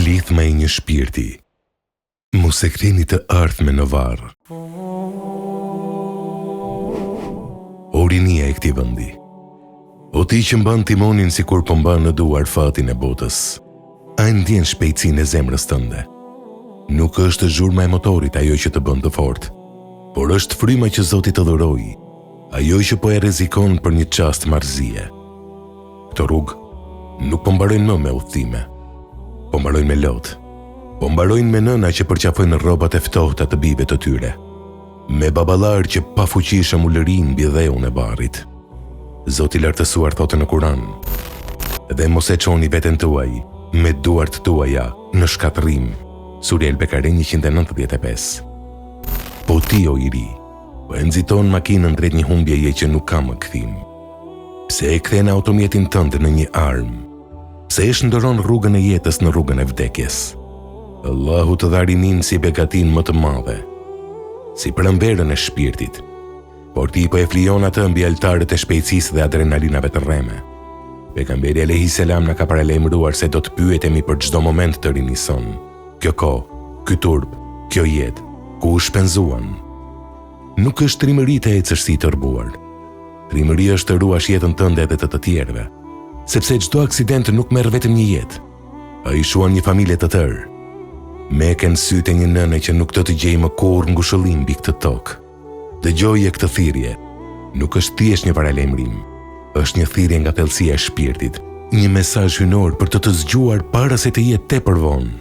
Klithma e një shpirti, mos e ktheni të ardhme në varr. O rinia e këtij vendi, o ti që mban timonin si kur po mban në duar fatin e botës, a e ndjen shpejtësinë e zemrës tënde? Nuk është zhurma e motorit ajo që të bën të fortë, por është fryma që Zoti të dhuroi, ajo që po e rrezikon për një çast marrëzie. Këto rrugë nuk po mbarojnë më me udhëtime, po mbarojnë me lotë, po mbarojnë me nëna që përqafojnë rrobat e ftohta të bijve të tyre, me baballar që pa fuqishëm u lërin mbi dheun e barrit. Zoti i lartësuar thotë në Kur'an: "Dhe mos e çoni veten tuaj me duart tuaja në shkatërrim." Surja El-Bekare 195. Po ti o i ri, po e nxiton makinën drejt një humbjeje që nuk ka më kthim. Pse e kthen automjetin tënd në një armë? Pse e shndërron rrugën e jetës në rrugën e vdekjes? Allahu të dha rinin si begatin më të madhe, si pranverën e shpirtit, por ti po e flijon atë mbi altarët e shpejtësisë dhe adrenalinave të rreme. Pejgamberi alayhis salam na ka paralajmëruar se do të pyetemi për çdo moment të rinison. Kjo kohë, ky turp, kjo jetë, ku u shpenzuan? Nuk është trimëri të ecësh si i tërbuar. Trimëri është të ruash jetën tënde edhe të tjerëve, sepse çdo aksident nuk merr vetëm një jetë. Ai shuan një familje të tërë. Meken sytë e një nëne që nuk do të gjej më kurrë ngushëllim mbi këtë tokë. Dëgjoje këtë thirrje. Nuk është thjesht një paralajmërim, është një thirrje nga thellësia e shpirtit, një mesazh hynor për të të zgjuar para se të jetë tepër vonë,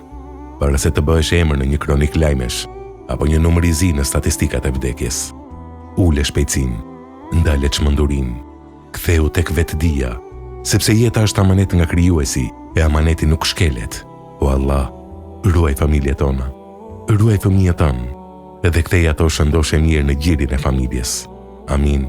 para se të bëhesh emër në një kronik lajmesh apo një numër i zi në statistikat e vdekjes. Ule shpejtësinë, ndale çmendurinë, ktheu tek vetdia, sepse jeta është amanet nga krijuesi e amaneti nuk shkelet. O Allah, ruaj familjet tona, ruaj fëmijët tanë, edhe kthej ato shëndoshe mirë në gjirin e familjes. Amin.